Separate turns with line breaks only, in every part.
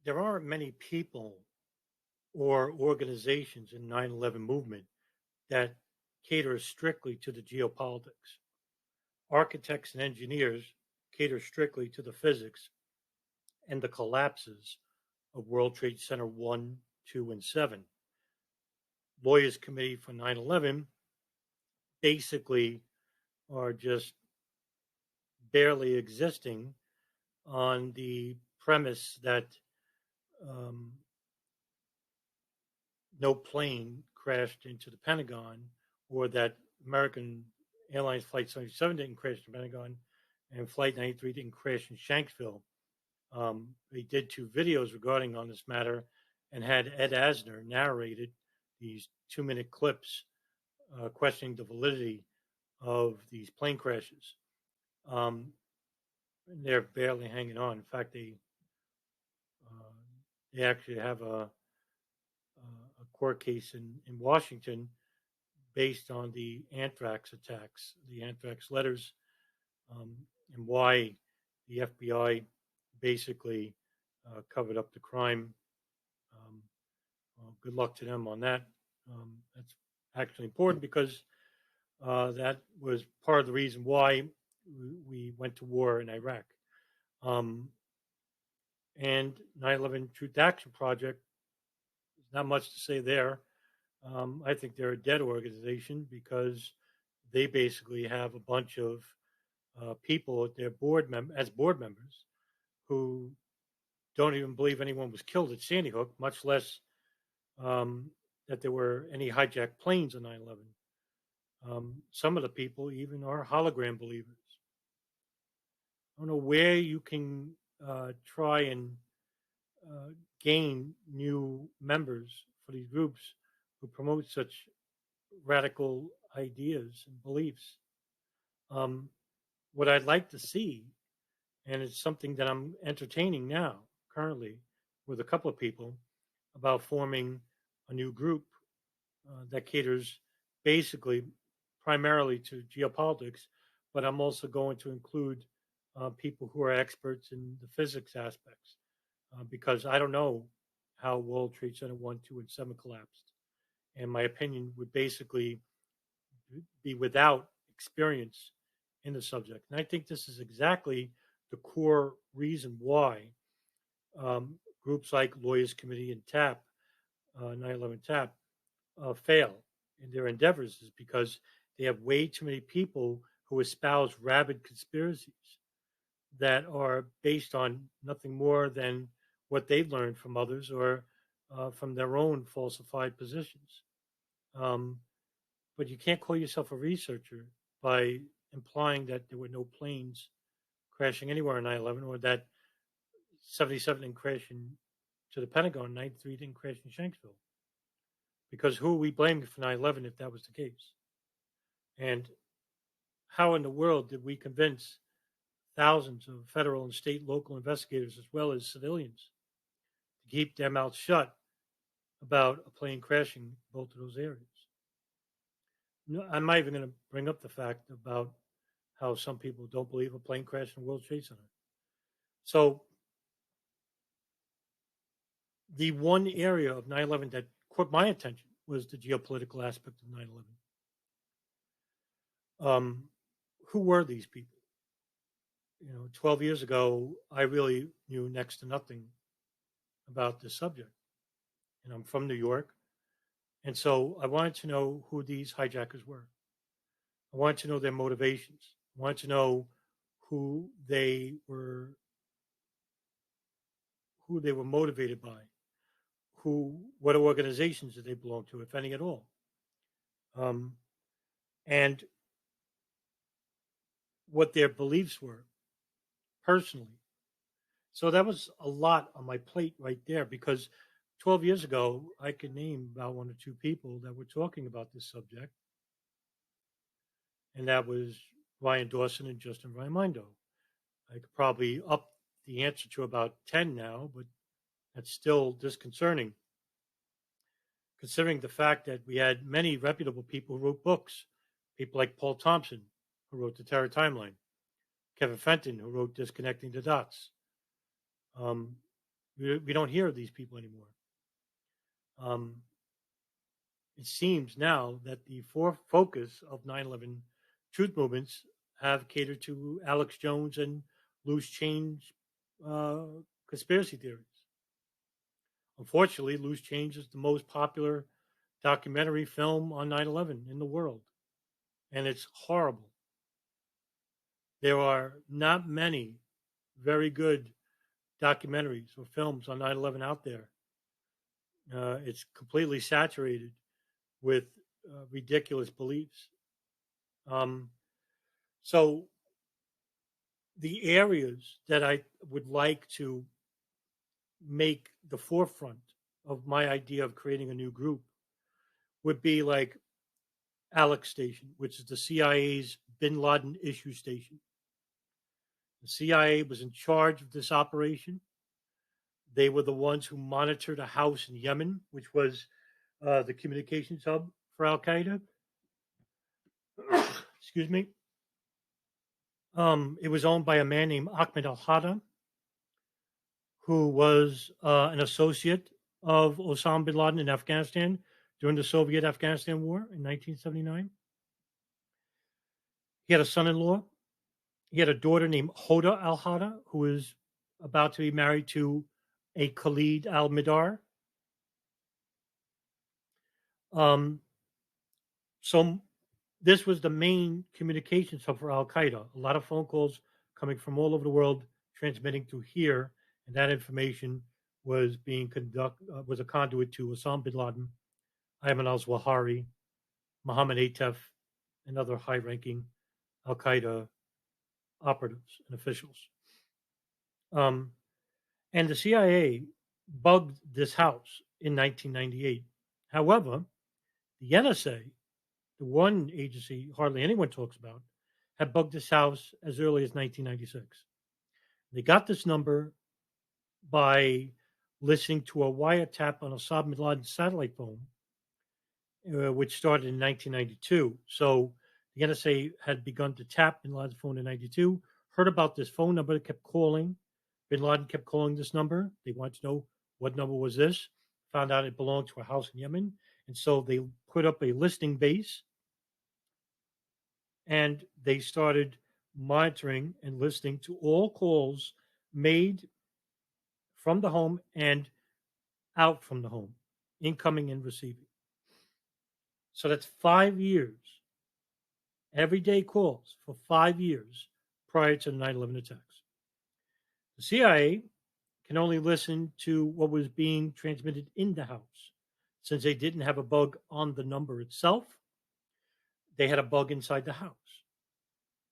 there aren't many people or organizations in 9/11 movement that cater strictly to the geopolitics. Architects and engineers cater strictly to the physics and the collapses of World Trade Center 1, 2, and 7. Lawyers Committee for 9/11 basically are just barely existing on the premise that um, no plane crashed into the Pentagon, or that American Airlines Flight 77 didn't crash in the Pentagon, and Flight 93 didn't crash in Shanksville. They did two videos regarding on this matter and had Ed Asner narrated these 2-minute clips questioning the validity of these plane crashes. And they're barely hanging on. In fact, they actually have a court case in Washington based on the anthrax attacks, the anthrax letters, um, and why the FBI basically covered up the crime. Um, well, good luck to them on that. That's actually important because that was part of the reason why we went to war in Iraq. Um, and 9/11 Truth Action Project, there's not much to say there. I think they're a dead organization because they basically have a bunch of people at their as board members who don't even believe anyone was killed at Sandy Hook, much less that there were any hijacked planes on 9/11. Some of the people even are hologram believers. I don't know where you can try and uh, gain new members for these groups who promote such radical ideas and beliefs. Um, what I'd like to see, and it's something that I'm entertaining now currently with a couple of people, about forming a new group that caters basically primarily to geopolitics, but I'm also going to include people who are experts in the physics aspects because I don't know how World Trade Center 1, 2, and 7 collapsed. And my opinion would basically be without experience in the subject. And I think this is exactly the core reason why groups like Lawyers Committee and TAP, 9/11 TAP, fail in their endeavors is because they have way too many people who espouse rabid conspiracies that are based on nothing more than what they've learned from others or from their own falsified positions. Um, but you can't call yourself a researcher by implying that there were no planes crashing anywhere on 9/11 or that 77 didn't crash to the Pentagon, 93 didn't crash in Shanksville. Because who are we blaming for 9/11 if that was the case? And how in the world did we convince thousands of federal and state local investigators as well as civilians to keep their mouths shut about a plane crashing in both of those areas? No, I'm not even going to bring up the fact about how some people don't believe a plane crashed in World Trade Center. So the one area of 9/11 that caught my attention was the geopolitical aspect of 9/11. Who were these people? 12 years ago, I really knew next to nothing about this subject. And I'm from New York. And so I wanted to know who these hijackers were. I wanted to know their motivations. I wanted to know who they were, motivated by, what organizations did they belong to, if any at all. And what their beliefs were personally. So that was a lot on my plate right there because 12 years ago, I could name about one or two people that were talking about this subject, and that was Ryan Dawson and Justin Raimondo. I could probably up the answer to about 10 now, but that's still disconcerting, considering the fact that we had many reputable people who wrote books, people like Paul Thompson, who wrote The Terror Timeline, Kevin Fenton, who wrote Disconnecting the Dots, We don't hear of these people anymore. It seems now that the focus of 9/11 truth movements have catered to Alex Jones and loose change uh, conspiracy theories. Unfortunately, Loose Change is the most popular documentary film on 9/11 in the world, and it's horrible. There are not many very good documentaries or films on 9/11 out there. It's completely saturated with ridiculous beliefs. Um, so, the areas that I would like to make the forefront of my idea of creating a new group would be like Alex Station, which is the CIA's Bin Laden issue station. The CIA was in charge of this operation. They were the ones who monitored a house in Yemen, which was the communications hub for Al Qaeda. Excuse me. It was owned by a man named Ahmed Al Hada, who was an associate of Osama bin Laden in Afghanistan during the Soviet Afghanistan War in 1979. He had a son in law. He had a daughter named Hoda Al Hada, who was about to be married to a Khalid Al Midar. So this was the main communications hub for Al Qaeda. A lot of phone calls coming from all over the world, transmitting to here, and that information was being was a conduit to Osama bin Laden, Ayman al-Zawahiri, Mohammed Atef, and other high-ranking Al Qaeda operatives and officials. And the CIA bugged this house in 1998. However, the NSA, the one agency hardly anyone talks about, had bugged this house as early as 1996. They got this number by listening to a wiretap on Osama bin Laden's satellite phone, which started in 1992. So the NSA had begun to tap bin Laden's phone in 92, heard about this phone number, kept calling. Bin Laden kept calling this number. They wanted to know what number was this, found out it belonged to a house in Yemen. And so they put up a listening base and they started monitoring and listening to all calls made from the home and out from the home, incoming and receiving. So that's 5 years, everyday calls for 5 years prior to the 9/11 attacks. The CIA can only listen to what was being transmitted in the house. Since they didn't have a bug on the number itself, they had a bug inside the house.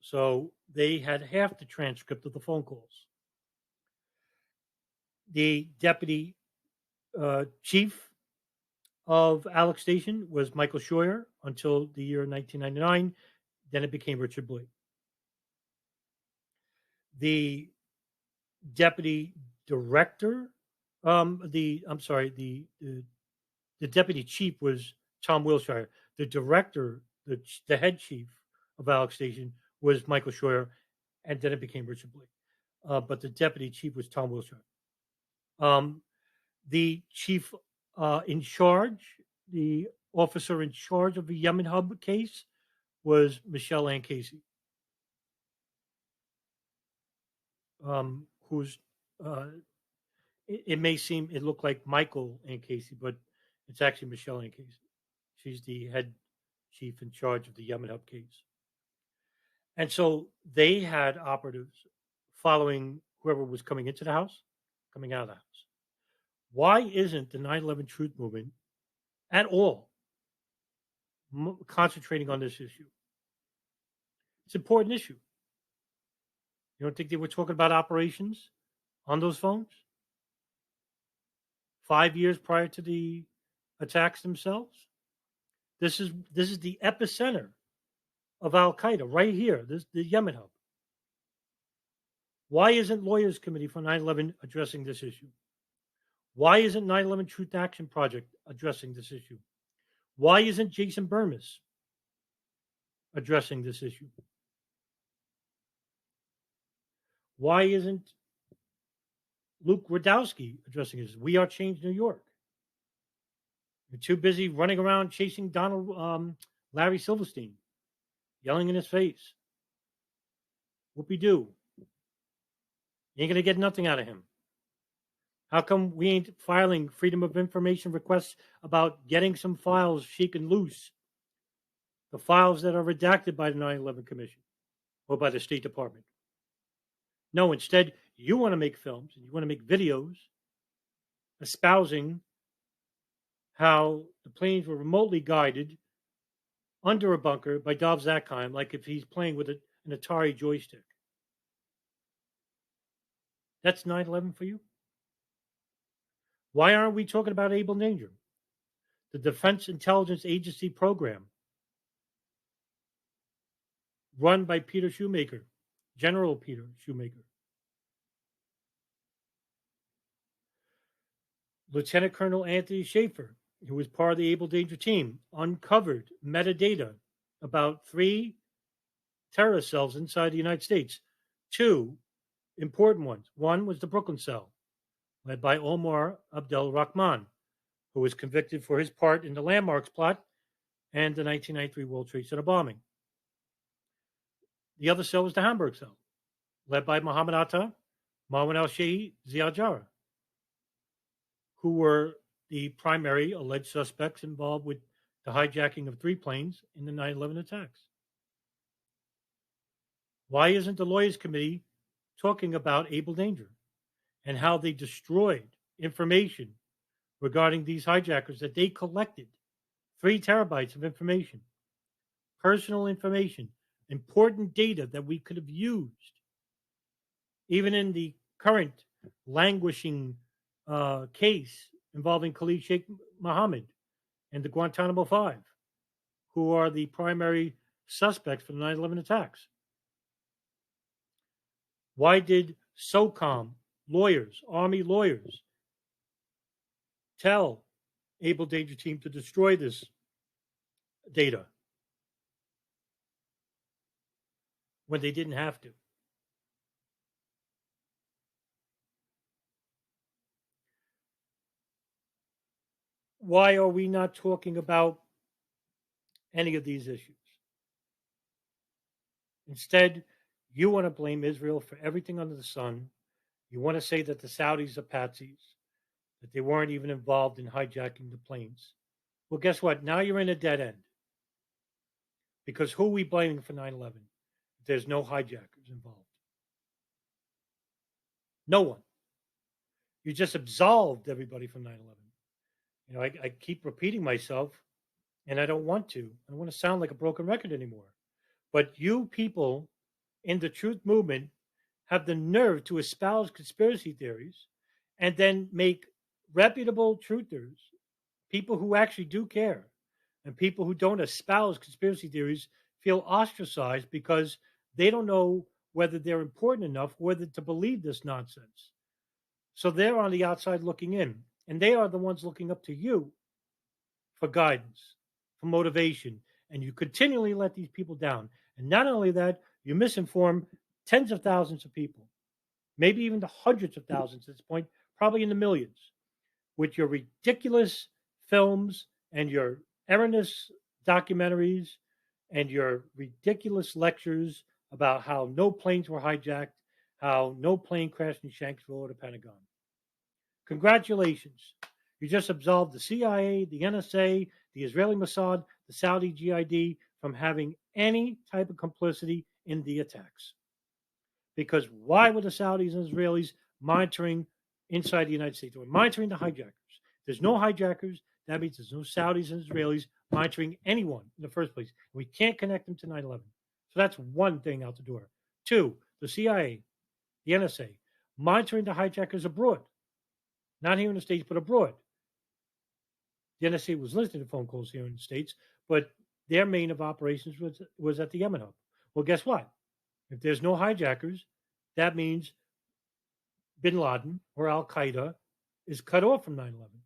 So they had half the transcript of the phone calls. The deputy chief of Alex Station was Michael Scheuer until the year 1999. Then it became Richard Blake. The deputy director, the deputy chief was Tom Wilshire. The director, the head chief of Alex Station was Michael Scheuer, and then it became Richard Blake. But the deputy chief was Tom Wilshire. The chief in charge, the officer in charge of the Yemen Hub case was Michelle Ann Casey, who's it looked like Michael Ann Casey, but it's actually Michelle Ann Casey. She's the head chief in charge of the Yemen Hub case. And so they had operatives following whoever was coming into the house, coming out of the house. Why isn't the 9/11 truth movement at all concentrating on this issue? It's an important issue. You don't think they were talking about operations on those phones 5 years prior to the attacks themselves? This is the epicenter of Al Qaeda right here. This the Yemen Hub. Why isn't Lawyers Committee for 9/11 addressing this issue? Why isn't 9/11 Truth Action Project addressing this issue? Why isn't Jason Burmis addressing this issue? Why isn't Luke Radowski addressing his "We Are Change New York." You're too busy running around chasing Larry Silverstein, yelling in his face. Whoopie-doo. You ain't going to get nothing out of him. How come we ain't filing Freedom of Information requests about getting some files shaken loose? The files that are redacted by the 9/11 Commission or by the State Department. No, instead, you want to make films and you want to make videos espousing how the planes were remotely guided under a bunker by Dov Zakheim, like if he's playing with an Atari joystick. That's 9/11 for you? Why aren't we talking about Able Danger? The Defense Intelligence Agency program run by Peter Shoemaker, General Peter Shoemaker. Lieutenant Colonel Anthony Schaefer, who was part of the Able Danger team, uncovered metadata about 3 terrorist cells inside the United States. 2 important ones. One was the Brooklyn cell, led by Omar Abdel Rahman, who was convicted for his part in the Landmarks plot and the 1993 World Trade Center bombing. The other cell was the Hamburg cell, led by Mohammed Atta, Marwan al-Sheikh, Ziad Jarrah, who were the primary alleged suspects involved with the hijacking of 3 planes in the 9/11 attacks. Why isn't the Lawyers Committee talking about Able Danger and how they destroyed information regarding these hijackers that they collected? 3 terabytes of information, personal information, important data that we could have used, even in the current languishing case involving Khalid Sheikh Mohammed and the Guantanamo 5, who are the primary suspects for the 9/11 attacks. Why did SOCOM lawyers, Army lawyers, tell Able Danger Team to destroy this data when they didn't have to? Why are we not talking about any of these issues? Instead, you want to blame Israel for everything under the sun. You want to say that the Saudis are patsies, that they weren't even involved in hijacking the planes. Well, guess what? Now you're in a dead end. Because who are we blaming for 9/11? There's no hijackers involved. No one. You just absolved everybody from 9/11. You know, I keep repeating myself, and I don't want to. I don't want to sound like a broken record anymore. But you people in the truth movement have the nerve to espouse conspiracy theories and then make reputable truthers, people who actually do care, and people who don't espouse conspiracy theories feel ostracized because they don't know whether they're important enough, whether to believe this nonsense. So they're on the outside looking in, and they are the ones looking up to you for guidance, for motivation, and you continually let these people down. And not only that, you misinform tens of thousands of people, maybe even the hundreds of thousands at this point, probably in the millions, with your ridiculous films and your erroneous documentaries and your ridiculous lectures about how no planes were hijacked, how no plane crashed in Shanksville or the Pentagon. Congratulations. You just absolved the CIA, the NSA, the Israeli Mossad, the Saudi GID from having any type of complicity in the attacks. Because why were the Saudis and Israelis monitoring inside the United States? They were monitoring the hijackers. There's no hijackers. That means there's no Saudis and Israelis monitoring anyone in the first place. We can't connect them to 9/11. So that's one thing out the door. 2, the CIA, the NSA, monitoring the hijackers abroad. Not here in the States, but abroad. The NSA was listening to phone calls here in the States, but their main of operations was at the Yemen Hub. Well, guess what? If there's no hijackers, that means bin Laden or Al Qaeda is cut off from 9/11.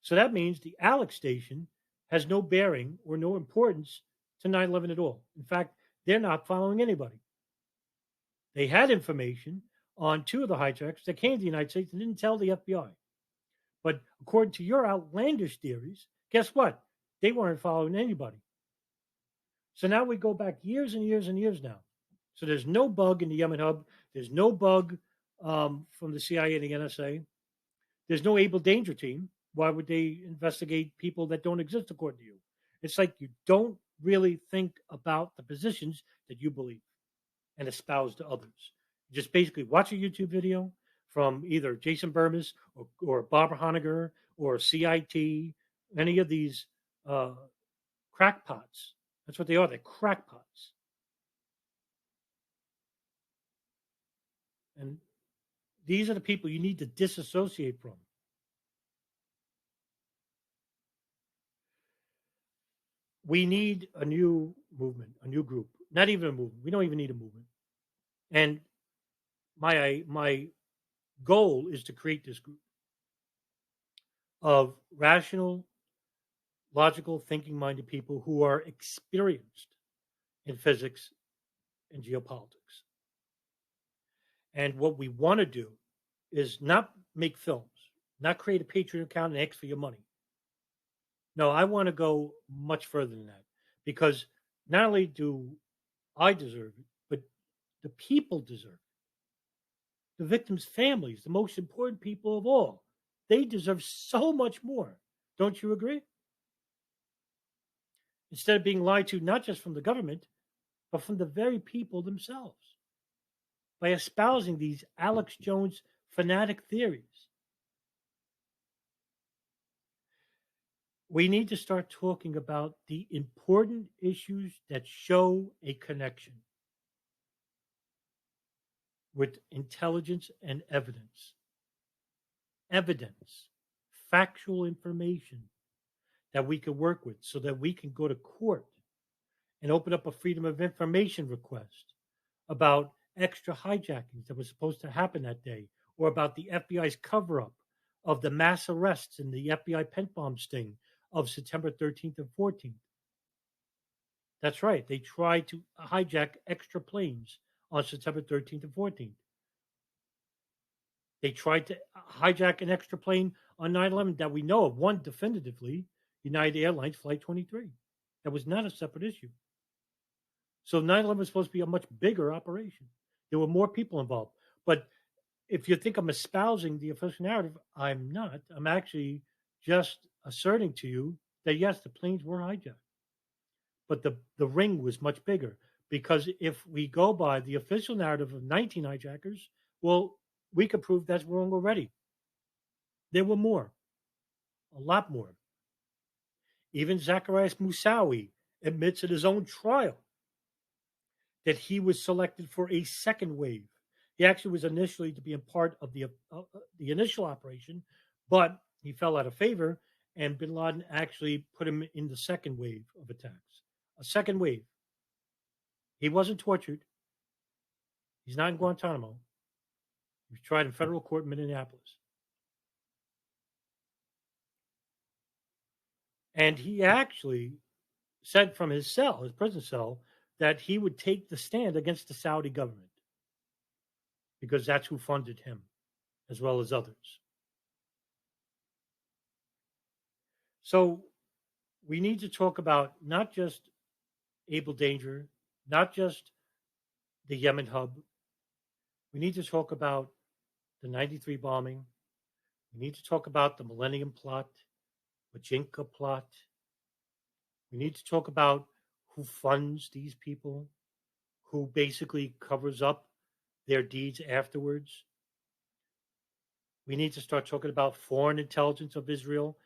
So that means the Alex station has no bearing or no importance to 9/11 at all. In fact, they're not following anybody. They had information on two of the hijacks that came to the United States and didn't tell the FBI. But according to your outlandish theories, guess what? They weren't following anybody. So now we go back years and years and years now. So there's no bug in the Yemen Hub. There's no bug from the CIA and the NSA. There's no able danger team. Why would they investigate people that don't exist according to you? It's like you don't really think about the positions that you believe and espouse to others. You just basically watch a YouTube video from either Jason Burmis or Barbara Honegger or CIT, any of these crackpots. That's what they are. They're crackpots. And these are the people you need to disassociate from. We need a new movement, a new group. Not even a movement. We don't even need a movement. And my goal is to create this group of rational, logical, thinking-minded people who are experienced in physics and geopolitics. And what we want to do is not make films, not create a Patreon account and ask for your money. No, I want to go much further than that, because not only do I deserve it, but the people deserve it. The victims' families, the most important people of all, they deserve so much more. Don't you agree? Instead of being lied to, not just from the government, but from the very people themselves, by espousing these Alex Jones fanatic theories. We need to start talking about the important issues that show a connection with intelligence and evidence. Evidence, factual information that we can work with so that we can go to court and open up a freedom of information request about extra hijackings that were supposed to happen that day, or about the FBI's cover-up of the mass arrests in the FBI PENTTBOM sting of September 13th and 14th. That's right. They tried to hijack extra planes on September 13th and 14th. They tried to hijack an extra plane on 9/11 that we know of, one definitively, United Airlines Flight 23. That was not a separate issue. So 9/11 was supposed to be a much bigger operation. There were more people involved. But if you think I'm espousing the official narrative, I'm not. I'm actually just asserting to you that, yes, the planes were hijacked. But the ring was much bigger, because if we go by the official narrative of 19 hijackers, well, we could prove that's wrong already. There were more, a lot more. Even Zacarias Moussaoui admits at his own trial that he was selected for a second wave. He actually was initially to be a part of the initial operation, but he fell out of favor, and bin Laden actually put him in the second wave of attacks. A second wave. He wasn't tortured. He's not in Guantanamo. He was tried in federal court in Minneapolis. And he actually said from his cell, his prison cell, that he would take the stand against the Saudi government, because that's who funded him, as well as others. So we need to talk about not just Able Danger, not just the Yemen Hub. We need to talk about the 93 bombing. We need to talk about the Millennium Plot, Majinka Plot. We need to talk about who funds these people, who basically covers up their deeds afterwards. We need to start talking about foreign intelligence of Israel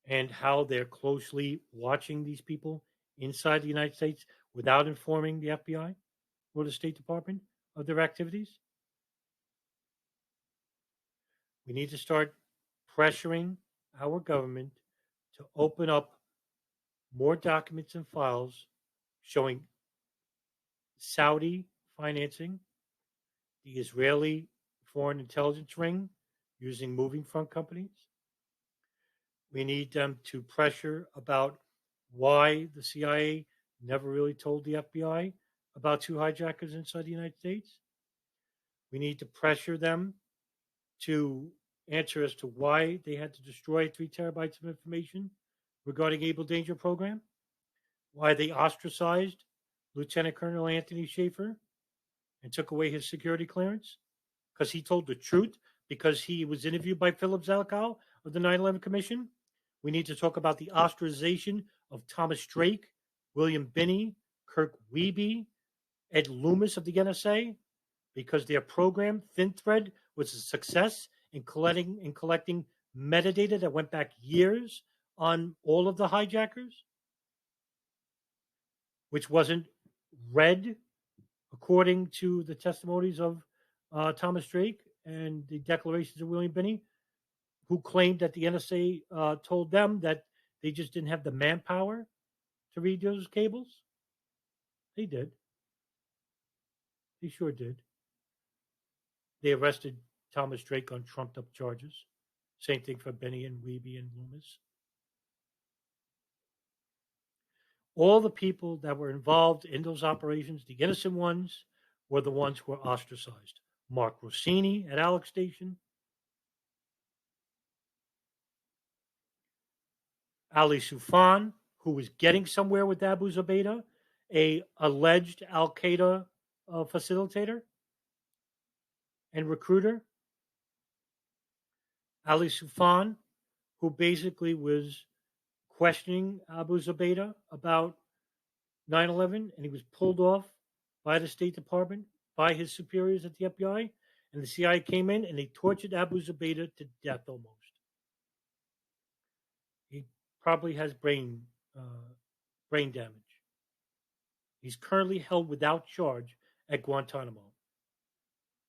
and how they're closely watching these people inside the United States without informing the FBI or the State Department of their activities. We need to start pressuring our government to open up more documents and files showing Saudi financing the Israeli foreign intelligence ring using moving front companies. We need them to pressure about why the CIA never really told the FBI about two hijackers inside the United States. We need to pressure them to answer as to why they had to destroy 3 terabytes of information regarding Able Danger program, why they ostracized Lieutenant Colonel Anthony Schaefer and took away his security clearance because he told the truth, because he was interviewed by Philip Zelikow of the 9/11 Commission. We need to talk about the ostracization of Thomas Drake, William Binney, Kirk Wiebe, Ed Loomis of the NSA, because their program, Thin Thread, was a success in collecting metadata that went back years on all of the hijackers, which wasn't read according to the testimonies of Thomas Drake and the declarations of William Binney, who claimed that the NSA told them that they just didn't have the manpower to read those cables. They did. They sure did. They arrested Thomas Drake on trumped up charges. Same thing for Binney and Wiebe and Loomis. All the people that were involved in those operations, the innocent ones, were the ones who were ostracized. Mark Rossini at Alex Station, Ali Soufan, who was getting somewhere with Abu Zubaydah, a alleged Al Qaeda facilitator and recruiter. Ali Soufan, who basically was questioning Abu Zubaydah about 9/11, and he was pulled off by the State Department, by his superiors at the FBI, and the CIA came in and they tortured Abu Zubaydah to death almost. He probably has brain damage. He's currently held without charge at Guantanamo.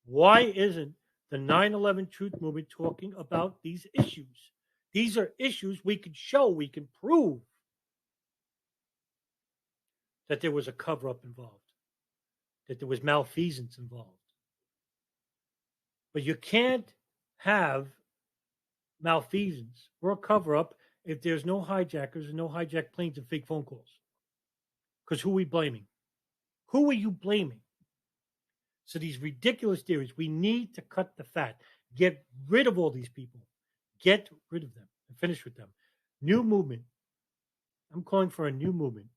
Why isn't the 9/11 Truth Movement talking about these issues? These are issues we can show, we can prove that there was a cover-up involved, that there was malfeasance involved. But you can't have malfeasance or a cover-up if there's no hijackers and no hijacked planes and fake phone calls. Because who are we blaming? Who are you blaming? So these ridiculous theories, we need to cut the fat. Get rid of all these people. Get rid of them and finish with them. New movement. I'm calling for a new movement.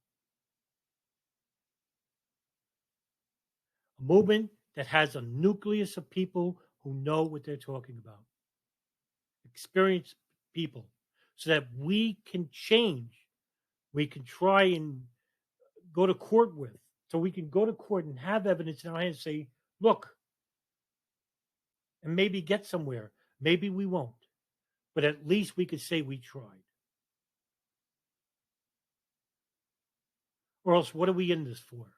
A movement that has a nucleus of people who know what they're talking about. Experienced people. So that we can change. We can try and go to court with. So we can go to court and have evidence in our hands and say, look, and maybe get somewhere. Maybe we won't. But at least we could say we tried. Or else, what are we in this for?